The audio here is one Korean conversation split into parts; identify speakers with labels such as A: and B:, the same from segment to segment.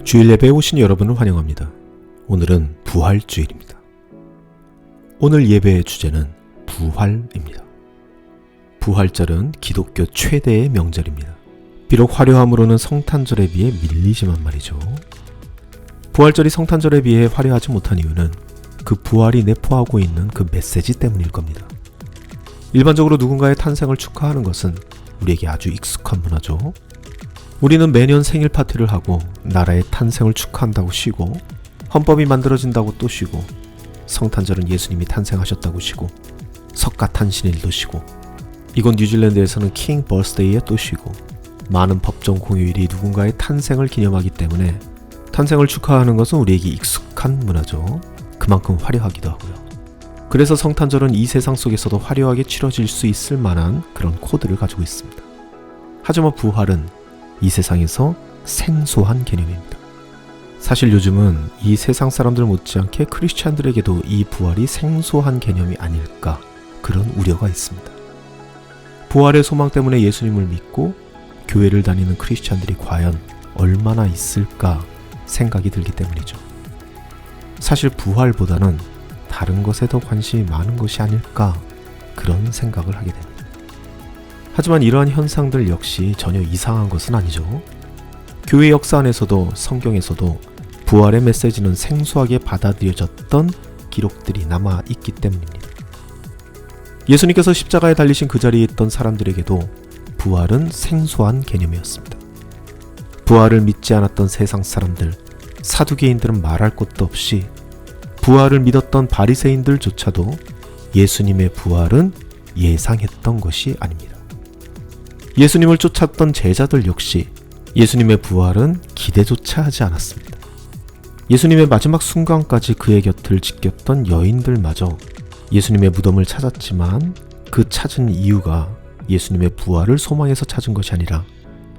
A: 주일 예배에 오신 여러분을 환영합니다. 오늘은 부활주일입니다. 오늘 예배의 주제는 부활입니다. 부활절은 기독교 최대의 명절입니다. 비록 화려함으로는 성탄절에 비해 밀리지만 말이죠. 부활절이 성탄절에 비해 화려하지 못한 이유는 그 부활이 내포하고 있는 그 메시지 때문일 겁니다. 일반적으로 누군가의 탄생을 축하하는 것은 우리에게 아주 익숙한 문화죠. 우리는 매년 생일 파티를 하고 나라의 탄생을 축하한다고 쉬고 헌법이 만들어진다고 또 쉬고 성탄절은 예수님이 탄생하셨다고 쉬고 석가탄신일도 쉬고 이곳 뉴질랜드에서는 킹 버스데이에 또 쉬고 많은 법정 공휴일이 누군가의 탄생을 기념하기 때문에 탄생을 축하하는 것은 우리에게 익숙한 문화죠. 그만큼 화려하기도 하고요. 그래서 성탄절은 이 세상 속에서도 화려하게 치러질 수 있을 만한 그런 코드를 가지고 있습니다. 하지만 부활은 이 세상에서 생소한 개념입니다. 사실 요즘은 이 세상 사람들 못지않게 크리스찬들에게도 이 부활이 생소한 개념이 아닐까 그런 우려가 있습니다. 부활의 소망 때문에 예수님을 믿고 교회를 다니는 크리스찬들이 과연 얼마나 있을까 생각이 들기 때문이죠. 사실 부활보다는 다른 것에 더 관심이 많은 것이 아닐까 그런 생각을 하게 됩니다. 하지만 이러한 현상들 역시 전혀 이상한 것은 아니죠. 교회 역사 안에서도 성경에서도 부활의 메시지는 생소하게 받아들여졌던 기록들이 남아있기 때문입니다. 예수님께서 십자가에 달리신 그 자리에 있던 사람들에게도 부활은 생소한 개념이었습니다. 부활을 믿지 않았던 세상 사람들, 사두개인들은 말할 것도 없이 부활을 믿었던 바리새인들조차도 예수님의 부활은 예상했던 것이 아닙니다. 예수님을 쫓았던 제자들 역시 예수님의 부활은 기대조차 하지 않았습니다. 예수님의 마지막 순간까지 그의 곁을 지켰던 여인들마저 예수님의 무덤을 찾았지만 그 찾은 이유가 예수님의 부활을 소망해서 찾은 것이 아니라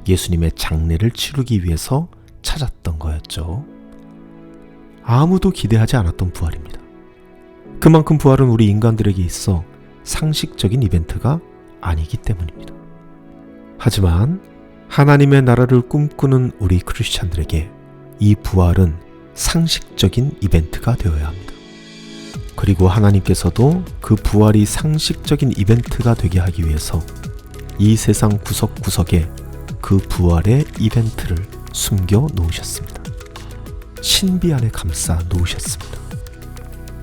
A: 예수님의 장례를 치르기 위해서 찾았던 거였죠. 아무도 기대하지 않았던 부활입니다. 그만큼 부활은 우리 인간들에게 있어 상식적인 이벤트가 아니기 때문입니다. 하지만 하나님의 나라를 꿈꾸는 우리 크리스찬들에게 이 부활은 상식적인 이벤트가 되어야 합니다. 그리고 하나님께서도 그 부활이 상식적인 이벤트가 되게 하기 위해서 이 세상 구석구석에 그 부활의 이벤트를 숨겨 놓으셨습니다. 신비 안에 감싸 놓으셨습니다.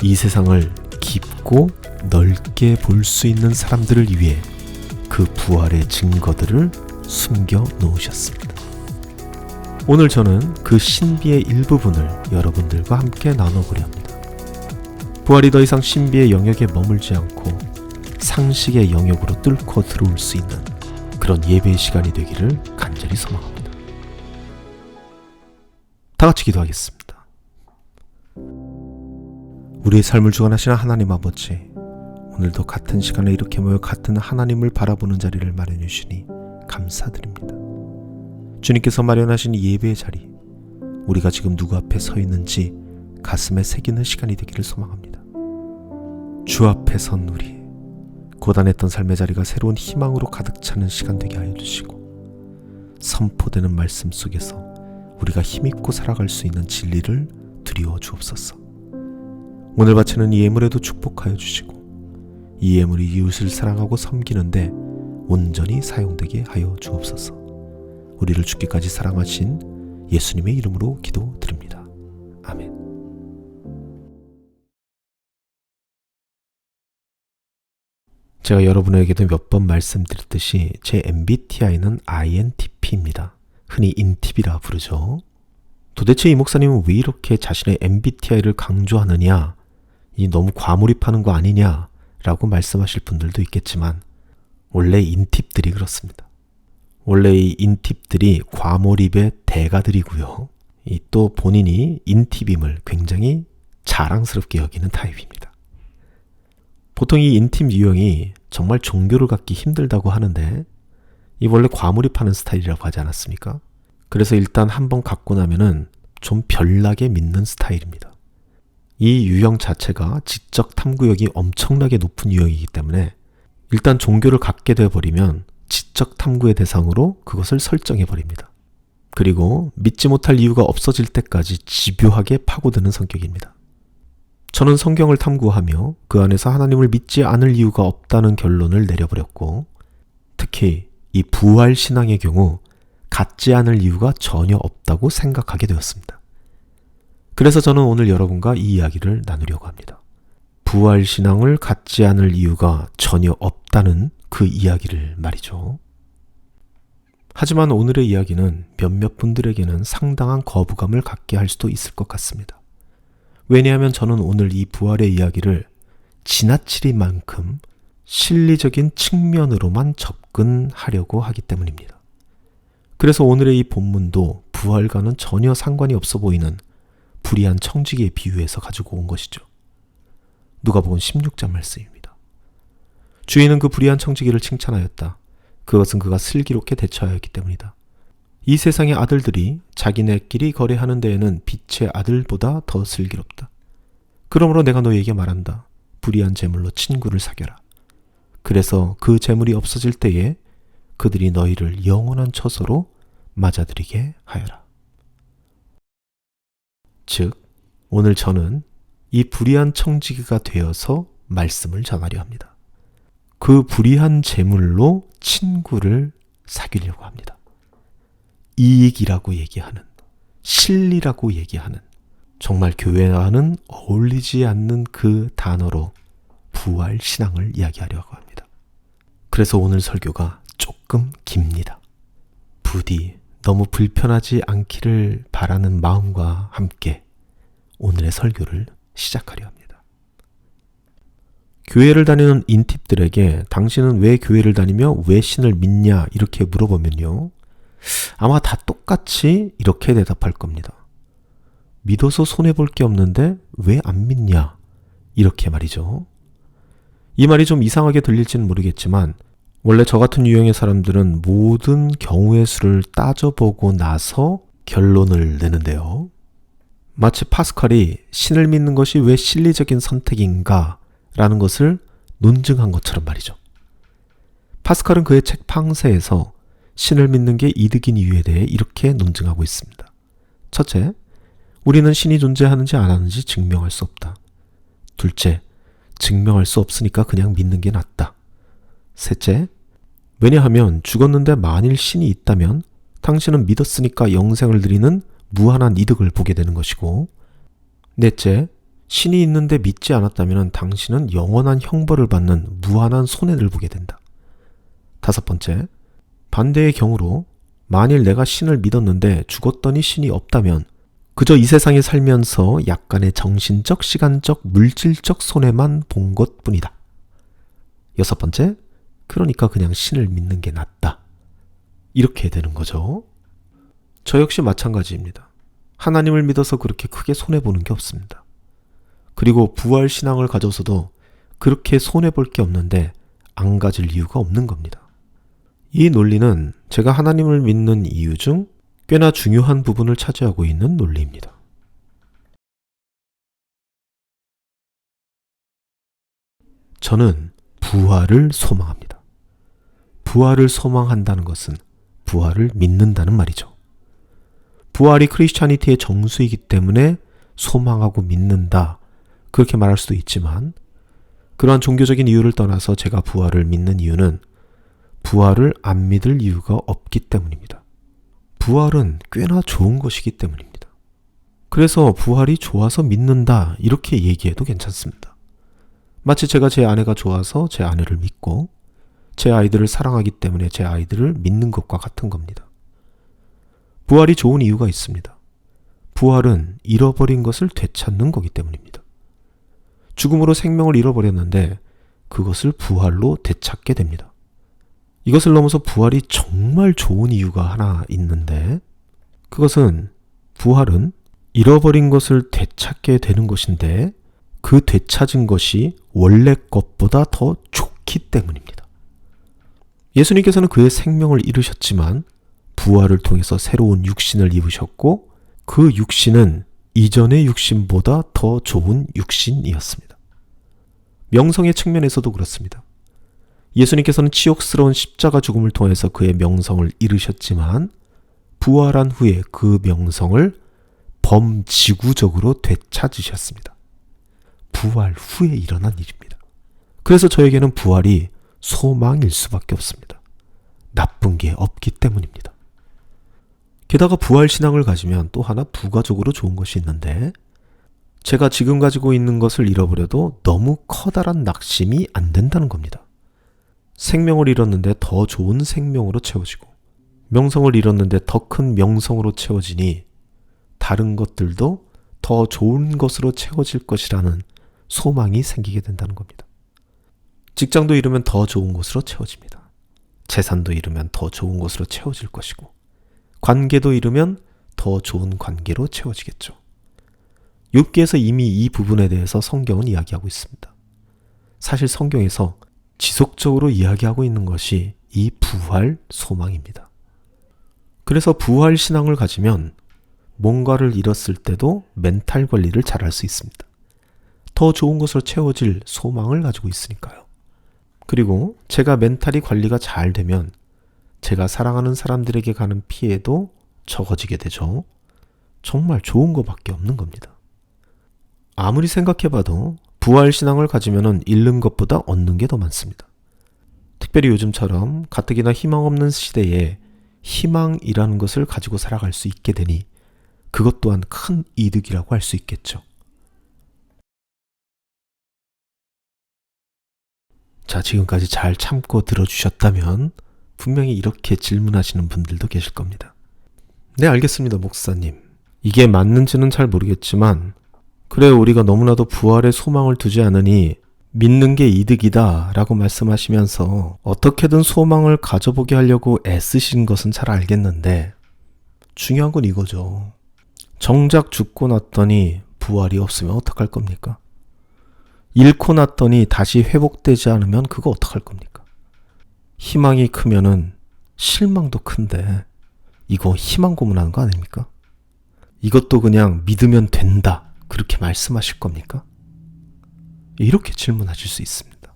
A: 이 세상을 깊고 넓게 볼 수 있는 사람들을 위해 그 부활의 증거들을 숨겨 놓으셨습니다. 오늘 저는 그 신비의 일부분을 여러분들과 함께 나눠보려 합니다. 부활이 더 이상 신비의 영역에 머물지 않고 상식의 영역으로 뚫고 들어올 수 있는 그런 예배의 시간이 되기를 간절히 소망합니다. 다 같이 기도하겠습니다. 우리의 삶을 주관하시는 하나님 아버지, 오늘도 같은 시간에 이렇게 모여 같은 하나님을 바라보는 자리를 마련해 주시니 감사드립니다. 주님께서 마련하신 예배의 자리, 우리가 지금 누구 앞에 서 있는지 가슴에 새기는 시간이 되기를 소망합니다. 주 앞에 선 우리, 고단했던 삶의 자리가 새로운 희망으로 가득 차는 시간 되게 하여 주시고 선포되는 말씀 속에서 우리가 힘있고 살아갈 수 있는 진리를 드리워 주옵소서. 오늘 바치는 이 예물에도 축복하여 주시고 이 예물이 이웃을 사랑하고 섬기는데 온전히 사용되게 하여 주옵소서. 우리를 죽기까지 사랑하신 예수님의 이름으로 기도드립니다. 아멘. 제가 여러분에게도 몇 번 말씀드렸듯이 제 MBTI는 INTP입니다. 흔히 인팁이라 부르죠. 도대체 이 목사님은 왜 이렇게 자신의 MBTI를 강조하느냐, 이 너무 과몰입하는 거 아니냐 라고 말씀하실 분들도 있겠지만 원래 인팁들이 그렇습니다. 원래 이 인팁들이 과몰입의 대가들이고요. 또 본인이 인팁임을 굉장히 자랑스럽게 여기는 타입입니다. 보통 이 인팁 유형이 정말 종교를 갖기 힘들다고 하는데 이 원래 과몰입하는 스타일이라고 하지 않았습니까? 그래서 일단 한번 갖고 나면은 좀 별나게 믿는 스타일입니다. 이 유형 자체가 지적 탐구력이 엄청나게 높은 유형이기 때문에 일단 종교를 갖게 되어버리면 지적 탐구의 대상으로 그것을 설정해버립니다. 그리고 믿지 못할 이유가 없어질 때까지 집요하게 파고드는 성격입니다. 저는 성경을 탐구하며 그 안에서 하나님을 믿지 않을 이유가 없다는 결론을 내려버렸고, 특히 이 부활신앙의 경우 갖지 않을 이유가 전혀 없다고 생각하게 되었습니다. 그래서 저는 오늘 여러분과 이 이야기를 나누려고 합니다. 부활신앙을 갖지 않을 이유가 전혀 없다는 그 이야기를 말이죠. 하지만 오늘의 이야기는 몇몇 분들에게는 상당한 거부감을 갖게 할 수도 있을 것 같습니다. 왜냐하면 저는 오늘 이 부활의 이야기를 지나치리만큼 실리적인 측면으로만 접근하려고 하기 때문입니다. 그래서 오늘의 이 본문도 부활과는 전혀 상관이 없어 보이는 불의한 청지기에 비유해서 가지고 온 것이죠. 누가복음 16장 말씀입니다. 주인은 그 불의한 청지기를 칭찬하였다. 그것은 그가 슬기롭게 대처하였기 때문이다. 이 세상의 아들들이 자기네끼리 거래하는 데에는 빛의 아들보다 더 슬기롭다. 그러므로 내가 너희에게 말한다. 불의한 재물로 친구를 사겨라. 그래서 그 재물이 없어질 때에 그들이 너희를 영원한 처소로 맞아들이게 하여라. 즉, 오늘 저는 이 불의한 청지기가 되어서 말씀을 전하려 합니다. 그 불의한 재물로 친구를 사귀려고 합니다. 이익이라고 얘기하는, 실리라고 얘기하는, 정말 교회와는 어울리지 않는 그 단어로 부활신앙을 이야기하려고 합니다. 그래서 오늘 설교가 조금 깁니다. 부디 너무 불편하지 않기를 바라는 마음과 함께 오늘의 설교를 시작하려 합니다. 교회를 다니는 인팁들에게 당신은 왜 교회를 다니며 왜 신을 믿냐 이렇게 물어보면요, 아마 다 똑같이 이렇게 대답할 겁니다. 믿어서 손해볼 게 없는데 왜 안 믿냐 이렇게 말이죠. 이 말이 좀 이상하게 들릴지는 모르겠지만 원래 저 같은 유형의 사람들은 모든 경우의 수를 따져보고 나서 결론을 내는데요. 마치 파스칼이 신을 믿는 것이 왜 실리적인 선택인가 라는 것을 논증한 것처럼 말이죠. 파스칼은 그의 책 팡세에서 신을 믿는 게 이득인 이유에 대해 이렇게 논증하고 있습니다. 첫째, 우리는 신이 존재하는지 안 하는지 증명할 수 없다. 둘째, 증명할 수 없으니까 그냥 믿는 게 낫다. 셋째, 왜냐하면 죽었는데 만일 신이 있다면 당신은 믿었으니까 영생을 드리는 무한한 이득을 보게 되는 것이고, 넷째, 신이 있는데 믿지 않았다면 당신은 영원한 형벌을 받는 무한한 손해를 보게 된다. 다섯 번째, 반대의 경우로 만일 내가 신을 믿었는데 죽었더니 신이 없다면 그저 이 세상에 살면서 약간의 정신적, 시간적, 물질적 손해만 본 것뿐이다. 여섯 번째, 그러니까 그냥 신을 믿는 게 낫다. 이렇게 되는 거죠. 저 역시 마찬가지입니다. 하나님을 믿어서 그렇게 크게 손해보는 게 없습니다. 그리고 부활신앙을 가져서도 그렇게 손해볼 게 없는데 안 가질 이유가 없는 겁니다. 이 논리는 제가 하나님을 믿는 이유 중 꽤나 중요한 부분을 차지하고 있는 논리입니다. 저는 부활을 소망합니다. 부활을 소망한다는 것은 부활을 믿는다는 말이죠. 부활이 크리스찬이티의 정수이기 때문에 소망하고 믿는다, 그렇게 말할 수도 있지만 그러한 종교적인 이유를 떠나서 제가 부활을 믿는 이유는 부활을 안 믿을 이유가 없기 때문입니다. 부활은 꽤나 좋은 것이기 때문입니다. 그래서 부활이 좋아서 믿는다 이렇게 얘기해도 괜찮습니다. 마치 제가 제 아내가 좋아서 제 아내를 믿고 제 아이들을 사랑하기 때문에 제 아이들을 믿는 것과 같은 겁니다. 부활이 좋은 이유가 있습니다. 부활은 잃어버린 것을 되찾는 거기 때문입니다. 죽음으로 생명을 잃어버렸는데 그것을 부활로 되찾게 됩니다. 이것을 넘어서 부활이 정말 좋은 이유가 하나 있는데, 그것은 부활은 잃어버린 것을 되찾게 되는 것인데 그 되찾은 것이 원래 것보다 더 좋기 때문입니다. 예수님께서는 그의 생명을 잃으셨지만 부활을 통해서 새로운 육신을 입으셨고 그 육신은 이전의 육신보다 더 좋은 육신이었습니다. 명성의 측면에서도 그렇습니다. 예수님께서는 치욕스러운 십자가 죽음을 통해서 그의 명성을 잃으셨지만 부활한 후에 그 명성을 범지구적으로 되찾으셨습니다. 부활 후에 일어난 일입니다. 그래서 저에게는 부활이 소망일 수밖에 없습니다. 나쁜 게 없기 때문입니다. 게다가 부활신앙을 가지면 또 하나 부가적으로 좋은 것이 있는데, 제가 지금 가지고 있는 것을 잃어버려도 너무 커다란 낙심이 안 된다는 겁니다. 생명을 잃었는데 더 좋은 생명으로 채워지고, 명성을 잃었는데 더 큰 명성으로 채워지니 다른 것들도 더 좋은 것으로 채워질 것이라는 소망이 생기게 된다는 겁니다. 직장도 잃으면 더 좋은 것으로 채워집니다. 재산도 잃으면 더 좋은 것으로 채워질 것이고, 관계도 잃으면 더 좋은 관계로 채워지겠죠. 욥기에서 이미 이 부분에 대해서 성경은 이야기하고 있습니다. 사실 성경에서 지속적으로 이야기하고 있는 것이 이 부활 소망입니다. 그래서 부활 신앙을 가지면 뭔가를 잃었을 때도 멘탈 관리를 잘할 수 있습니다. 더 좋은 것으로 채워질 소망을 가지고 있으니까요. 그리고 제가 멘탈이 관리가 잘 되면 제가 사랑하는 사람들에게 가는 피해도 적어지게 되죠. 정말 좋은 것밖에 없는 겁니다. 아무리 생각해봐도 부활신앙을 가지면 잃는 것보다 얻는 게 더 많습니다. 특별히 요즘처럼 가뜩이나 희망 없는 시대에 희망이라는 것을 가지고 살아갈 수 있게 되니 그것 또한 큰 이득이라고 할 수 있겠죠. 자, 지금까지 잘 참고 들어주셨다면 분명히 이렇게 질문하시는 분들도 계실 겁니다. 네, 알겠습니다, 목사님. 이게 맞는지는 잘 모르겠지만, 그래, 우리가 너무나도 부활의 소망을 두지 않으니 믿는 게 이득이다 라고 말씀하시면서 어떻게든 소망을 가져보게 하려고 애쓰신 것은 잘 알겠는데, 중요한 건 이거죠. 정작 죽고 났더니 부활이 없으면 어떡할 겁니까? 잃고 났더니 다시 회복되지 않으면 그거 어떡할 겁니까? 희망이 크면은 실망도 큰데 이거 희망 고문하는 거 아닙니까? 이것도 그냥 믿으면 된다 그렇게 말씀하실 겁니까? 이렇게 질문하실 수 있습니다.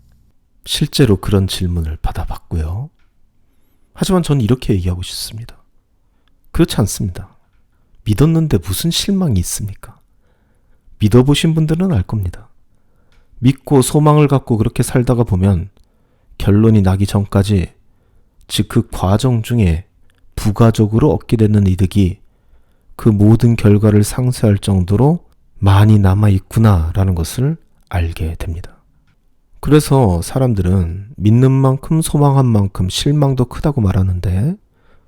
A: 실제로 그런 질문을 받아봤고요. 하지만 전 이렇게 얘기하고 싶습니다. 그렇지 않습니다. 믿었는데 무슨 실망이 있습니까? 믿어보신 분들은 알 겁니다. 믿고 소망을 갖고 그렇게 살다가 보면 결론이 나기 전까지, 즉 그 과정 중에 부가적으로 얻게 되는 이득이 그 모든 결과를 상쇄할 정도로 많이 남아있구나라는 것을 알게 됩니다. 그래서 사람들은 믿는 만큼 소망한 만큼 실망도 크다고 말하는데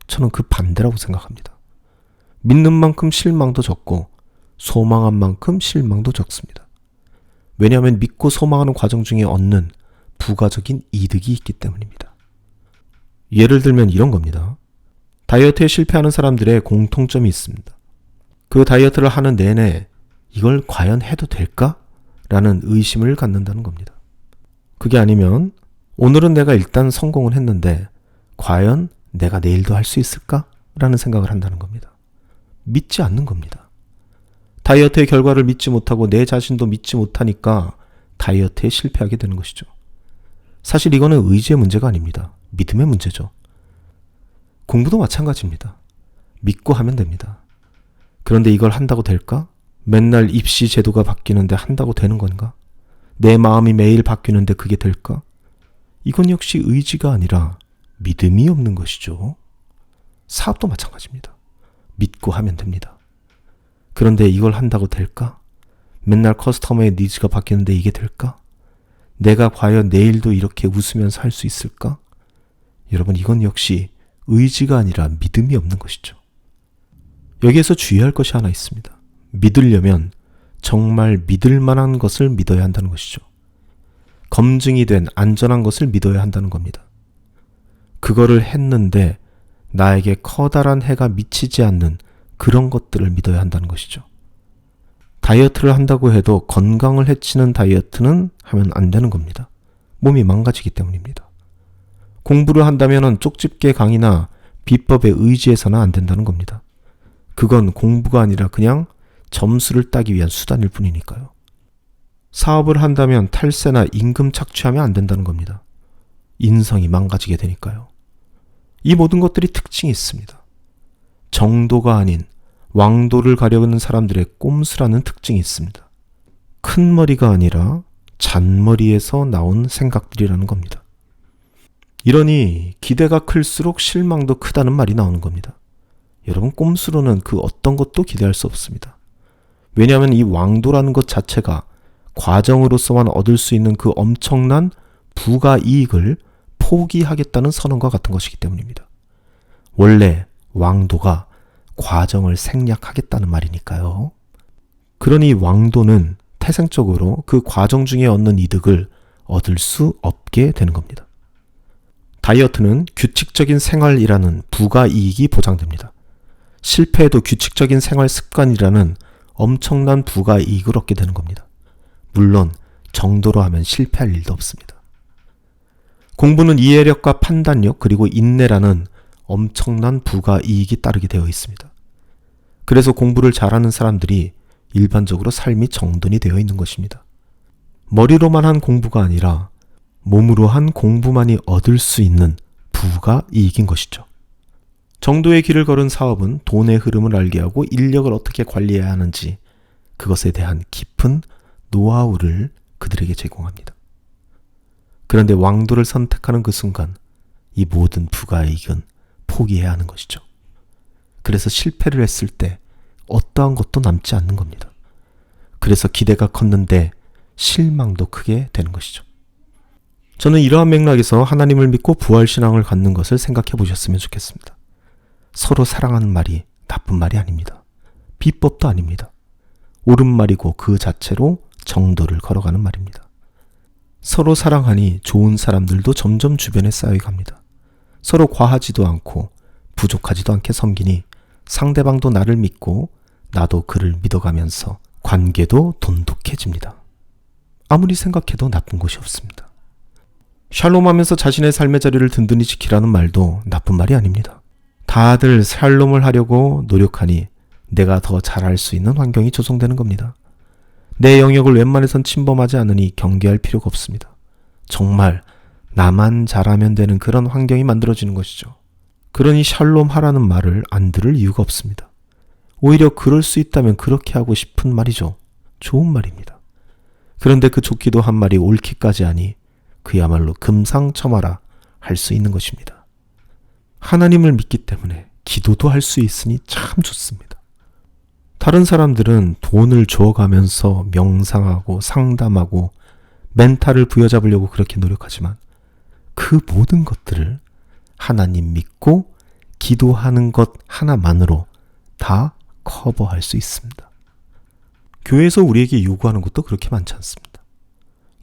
A: 저는 그 반대라고 생각합니다. 믿는 만큼 실망도 적고 소망한 만큼 실망도 적습니다. 왜냐하면 믿고 소망하는 과정 중에 얻는 부가적인 이득이 있기 때문입니다. 예를 들면 이런 겁니다. 다이어트에 실패하는 사람들의 공통점이 있습니다. 그 다이어트를 하는 내내 이걸 과연 해도 될까? 라는 의심을 갖는다는 겁니다. 그게 아니면 오늘은 내가 일단 성공은 했는데 과연 내가 내일도 할 수 있을까? 라는 생각을 한다는 겁니다. 믿지 않는 겁니다. 다이어트의 결과를 믿지 못하고 내 자신도 믿지 못하니까 다이어트에 실패하게 되는 것이죠. 사실 이거는 의지의 문제가 아닙니다. 믿음의 문제죠. 공부도 마찬가지입니다. 믿고 하면 됩니다. 그런데 이걸 한다고 될까? 맨날 입시 제도가 바뀌는데 한다고 되는 건가? 내 마음이 매일 바뀌는데 그게 될까? 이건 역시 의지가 아니라 믿음이 없는 것이죠. 사업도 마찬가지입니다. 믿고 하면 됩니다. 그런데 이걸 한다고 될까? 맨날 커스터머의 니즈가 바뀌는데 이게 될까? 내가 과연 내일도 이렇게 웃으면서 할 수 있을까? 여러분, 이건 역시 의지가 아니라 믿음이 없는 것이죠. 여기에서 주의할 것이 하나 있습니다. 믿으려면 정말 믿을 만한 것을 믿어야 한다는 것이죠. 검증이 된 안전한 것을 믿어야 한다는 겁니다. 그거를 했는데 나에게 커다란 해가 미치지 않는 그런 것들을 믿어야 한다는 것이죠. 다이어트를 한다고 해도 건강을 해치는 다이어트는 하면 안 되는 겁니다. 몸이 망가지기 때문입니다. 공부를 한다면 쪽집게 강의나 비법에 의지해서는 안 된다는 겁니다. 그건 공부가 아니라 그냥 점수를 따기 위한 수단일 뿐이니까요. 사업을 한다면 탈세나 임금 착취하면 안 된다는 겁니다. 인성이 망가지게 되니까요. 이 모든 것들이 특징이 있습니다. 정도가 아닌 왕도를 가려는 사람들의 꼼수라는 특징이 있습니다. 큰 머리가 아니라 잔머리에서 나온 생각들이라는 겁니다. 이러니 기대가 클수록 실망도 크다는 말이 나오는 겁니다. 여러분, 꼼수로는 그 어떤 것도 기대할 수 없습니다. 왜냐하면 이 왕도라는 것 자체가 과정으로서만 얻을 수 있는 그 엄청난 부가 이익을 포기하겠다는 선언과 같은 것이기 때문입니다. 원래 왕도가 과정을 생략하겠다는 말이니까요. 그러니 왕도는 태생적으로 그 과정 중에 얻는 이득을 얻을 수 없게 되는 겁니다. 다이어트는 규칙적인 생활이라는 부가 이익이 보장됩니다. 실패해도 규칙적인 생활 습관이라는 엄청난 부가 이익을 얻게 되는 겁니다. 물론 정도로 하면 실패할 일도 없습니다. 공부는 이해력과 판단력 그리고 인내라는 엄청난 부가 이익이 따르게 되어 있습니다. 그래서 공부를 잘하는 사람들이 일반적으로 삶이 정돈이 되어 있는 것입니다. 머리로만 한 공부가 아니라 몸으로 한 공부만이 얻을 수 있는 부가 이익인 것이죠. 정도의 길을 걸은 사업은 돈의 흐름을 알게 하고 인력을 어떻게 관리해야 하는지 그것에 대한 깊은 노하우를 그들에게 제공합니다. 그런데 왕도를 선택하는 그 순간 이 모든 부가이익은 포기해야 하는 것이죠. 그래서 실패를 했을 때 어떠한 것도 남지 않는 겁니다. 그래서 기대가 컸는데 실망도 크게 되는 것이죠. 저는 이러한 맥락에서 하나님을 믿고 부활신앙을 갖는 것을 생각해 보셨으면 좋겠습니다. 서로 사랑하는 말이 나쁜 말이 아닙니다. 비법도 아닙니다. 옳은 말이고 그 자체로 정도를 걸어가는 말입니다. 서로 사랑하니 좋은 사람들도 점점 주변에 쌓여갑니다. 서로 과하지도 않고 부족하지도 않게 섬기니 상대방도 나를 믿고 나도 그를 믿어가면서 관계도 돈독해집니다. 아무리 생각해도 나쁜 것이 없습니다. 샬롬하면서 자신의 삶의 자리를 든든히 지키라는 말도 나쁜 말이 아닙니다. 다들 샬롬을 하려고 노력하니 내가 더 잘할 수 있는 환경이 조성되는 겁니다. 내 영역을 웬만해선 침범하지 않으니 경계할 필요가 없습니다. 정말 나만 잘하면 되는 그런 환경이 만들어지는 것이죠. 그러니 샬롬하라는 말을 안 들을 이유가 없습니다. 오히려 그럴 수 있다면 그렇게 하고 싶은 말이죠. 좋은 말입니다. 그런데 그 좋기도 한 말이 옳기까지 하니 그야말로 금상첨화라 할 수 있는 것입니다. 하나님을 믿기 때문에 기도도 할 수 있으니 참 좋습니다. 다른 사람들은 돈을 줘가면서 명상하고 상담하고 멘탈을 부여잡으려고 그렇게 노력하지만 그 모든 것들을 하나님 믿고 기도하는 것 하나만으로 다 커버할 수 있습니다. 교회에서 우리에게 요구하는 것도 그렇게 많지 않습니다.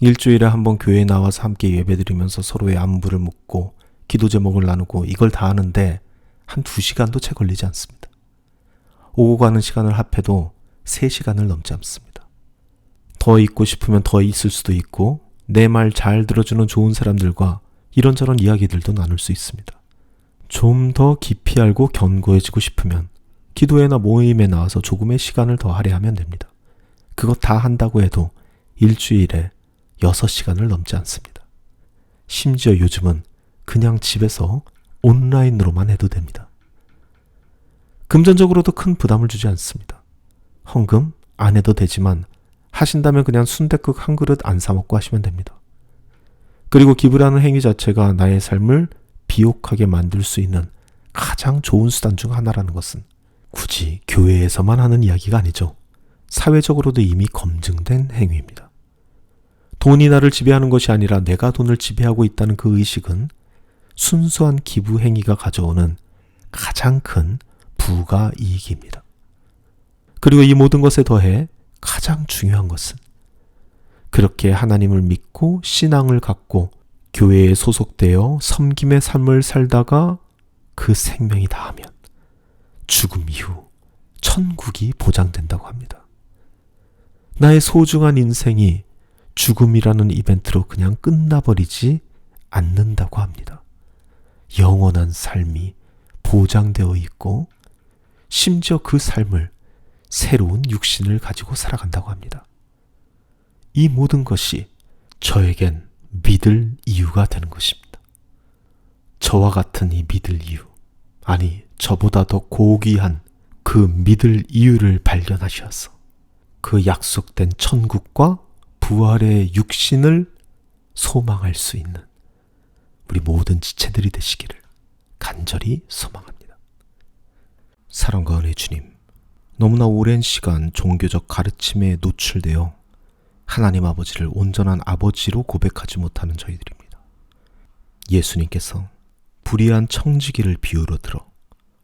A: 일주일에 한 번 교회에 나와서 함께 예배드리면서 서로의 안부를 묻고 기도 제목을 나누고 이걸 다 하는데 한 2시간도 채 걸리지 않습니다. 오고 가는 시간을 합해도 3시간을 넘지 않습니다. 더 있고 싶으면 더 있을 수도 있고 내 말 잘 들어주는 좋은 사람들과 이런저런 이야기들도 나눌 수 있습니다. 좀 더 깊이 알고 견고해지고 싶으면 기도회나 모임에 나와서 조금의 시간을 더 할애하면 됩니다. 그거 다 한다고 해도 일주일에 6시간을 넘지 않습니다. 심지어 요즘은 그냥 집에서 온라인으로만 해도 됩니다. 금전적으로도 큰 부담을 주지 않습니다. 헌금 안 해도 되지만 하신다면 그냥 순댓국 한 그릇 안 사 먹고 하시면 됩니다. 그리고 기부라는 행위 자체가 나의 삶을 비옥하게 만들 수 있는 가장 좋은 수단 중 하나라는 것은 굳이 교회에서만 하는 이야기가 아니죠. 사회적으로도 이미 검증된 행위입니다. 돈이 나를 지배하는 것이 아니라 내가 돈을 지배하고 있다는 그 의식은 순수한 기부 행위가 가져오는 가장 큰 부가 이익입니다. 그리고 이 모든 것에 더해 가장 중요한 것은 그렇게 하나님을 믿고 신앙을 갖고 교회에 소속되어 섬김의 삶을 살다가 그 생명이 다하면 죽음 이후 천국이 보장된다고 합니다. 나의 소중한 인생이 죽음이라는 이벤트로 그냥 끝나버리지 않는다고 합니다. 영원한 삶이 보장되어 있고 심지어 그 삶을 새로운 육신을 가지고 살아간다고 합니다. 이 모든 것이 저에겐 믿을 이유가 되는 것입니다. 저와 같은 이 믿을 이유, 아니 저보다 더 고귀한 그 믿을 이유를 발견하셔서 그 약속된 천국과 부활의 육신을 소망할 수 있는 우리 모든 지체들이 되시기를 간절히 소망합니다. 사랑과 은혜 주님, 너무나 오랜 시간 종교적 가르침에 노출되어 하나님 아버지를 온전한 아버지로 고백하지 못하는 저희들입니다. 예수님께서 불의한 청지기를 비유로 들어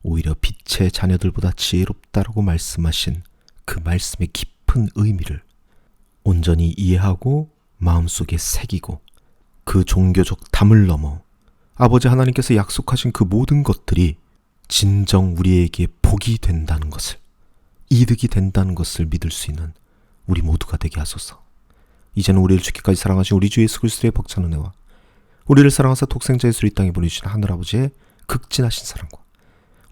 A: 오히려 빛의 자녀들보다 지혜롭다라고 말씀하신 그 말씀의 깊은 의미를 온전히 이해하고 마음속에 새기고 그 종교적 담을 넘어 아버지 하나님께서 약속하신 그 모든 것들이 진정 우리에게 복이 된다는 것을, 이득이 된다는 것을 믿을 수 있는 우리 모두가 되게 하소서. 이제는 우리를 죽기까지 사랑하신 우리 주 예수 그리스도의 벅찬 은혜와 우리를 사랑하사 독생자 예수를 이 땅에 보내주신 하늘아버지의 극진하신 사랑과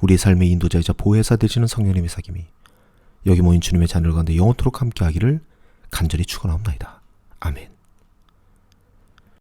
A: 우리의 삶의 인도자이자 보혜사 되시는 성령님의 사귐이 여기 모인 주님의 자녀들 가운데 영원토록 함께하기를 간절히 축원하옵나이다. 아멘.